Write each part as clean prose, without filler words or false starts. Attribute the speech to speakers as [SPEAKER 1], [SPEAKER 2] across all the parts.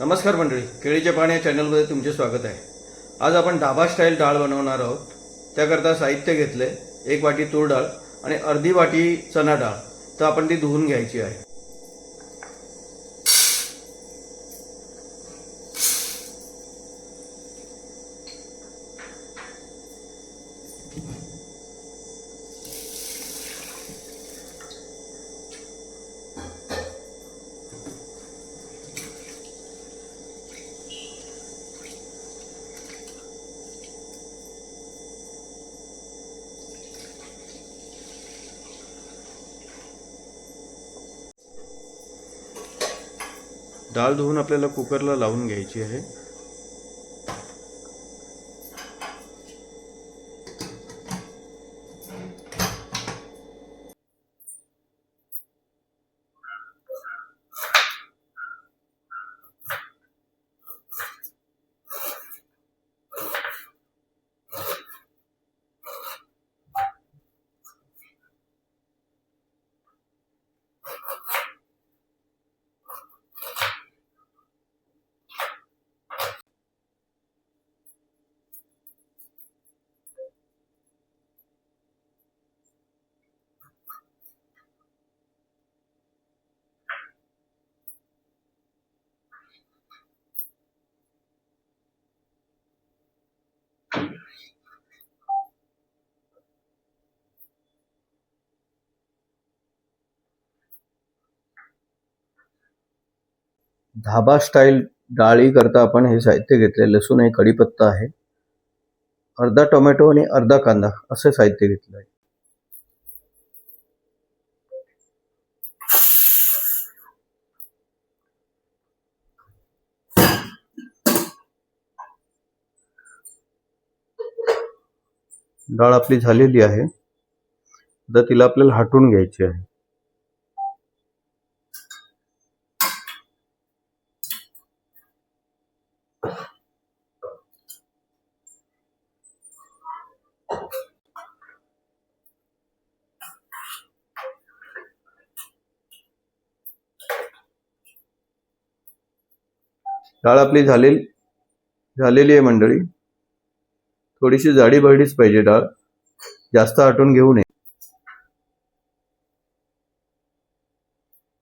[SPEAKER 1] नमस्कार मंडळी, केळीचे पान या चॅनलमध्ये तुमचे स्वागत आहे. आज आपण ढाबा स्टाईल डाळ बनवणार आहोत. त्याकरता साहित्य घेतले: 1 वाटी तूर डाळ आणि अर्धी वाटी चणा डाळ. तर आपण ती धुवून घ्यायची आहे. डाळ धुवून आपल्याला कुकरला लावून घ्यायची आहे. ढाबा स्टाईल डाळी करता आपण हे साहित्य घेतले: लसूण आहे, कढीपत्ता आहे, अर्धा टोमॅटो आणि अर्धा कांदा असे साहित्य घेतले आहे. डाळ आपली झालेली आहे. आता तिला आपल्याला हटवून घ्यायची आहे. डाळ आपली झालेली आहे मंडळी. थोडीशी जाडी भरडीच पाहिजे डाळ, जास्त आटून घेऊ नये.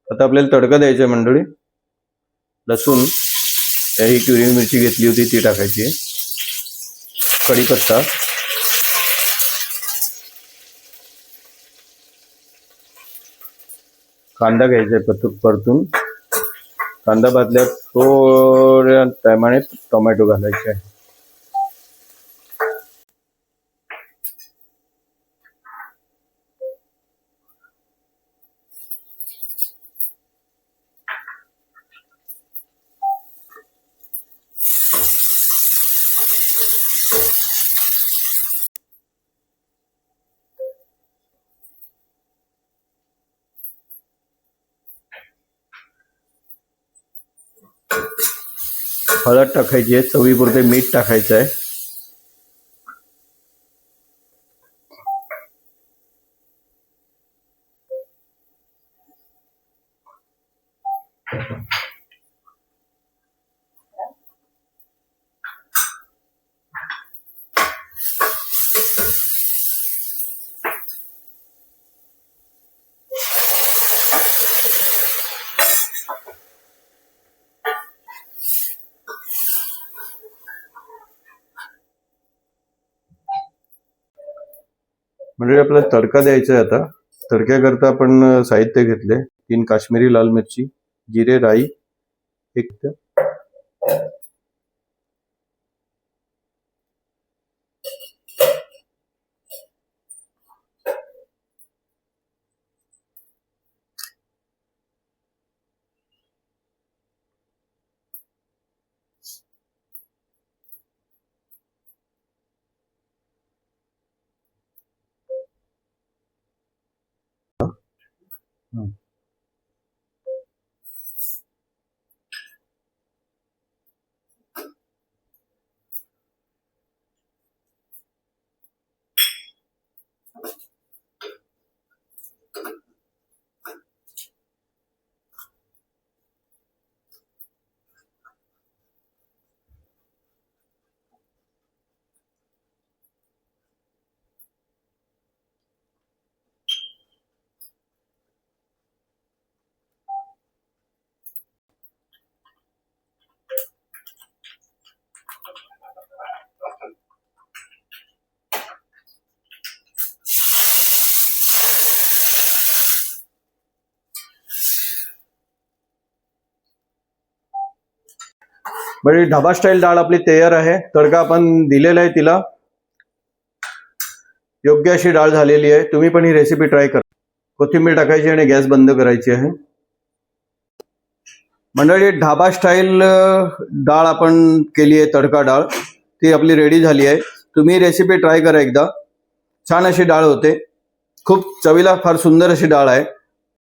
[SPEAKER 1] आता आपल्याला तडका द्यायचा आहे मंडळी. लसूण, ही हिरवी मिरची घेतली होती ती टाकायची, कढीपत्ता, कांदा घ्यायचा परतून. कांदा भाजल्यावर थोड्या प्रमाणे टोमॅटो घालायचे आहे. हळद टाकायची आहे, चवीपुरते मीठ टाकायचं आहे. म्हणजे आपल्याला तडका द्यायचा आहे. आता तडक्याकरता आपण साहित्य घेतले: 3 काश्मीरी लाल मिरची, जिरे, राई, एक म्हणजे ढाबा स्टाईल डाळ आपली तयार आहे. तडका आपण दिलेला आहे तिला. योग्य अशी डाळ झालेली आहे. तुम्ही पण ही रेसिपी ट्राय करा. कोथिंबीर टाकायची आणि गॅस बंद करायची आहे. मंडळी, ढाबा स्टाईल डाळ आपण केली आहे, तडका डाळ ती आपली रेडी झाली आहे. तुम्ही रेसिपी ट्राय करा एकदा. छान अशी डाळ होते, खूप चवीला फार सुंदर अशी डाळ आहे.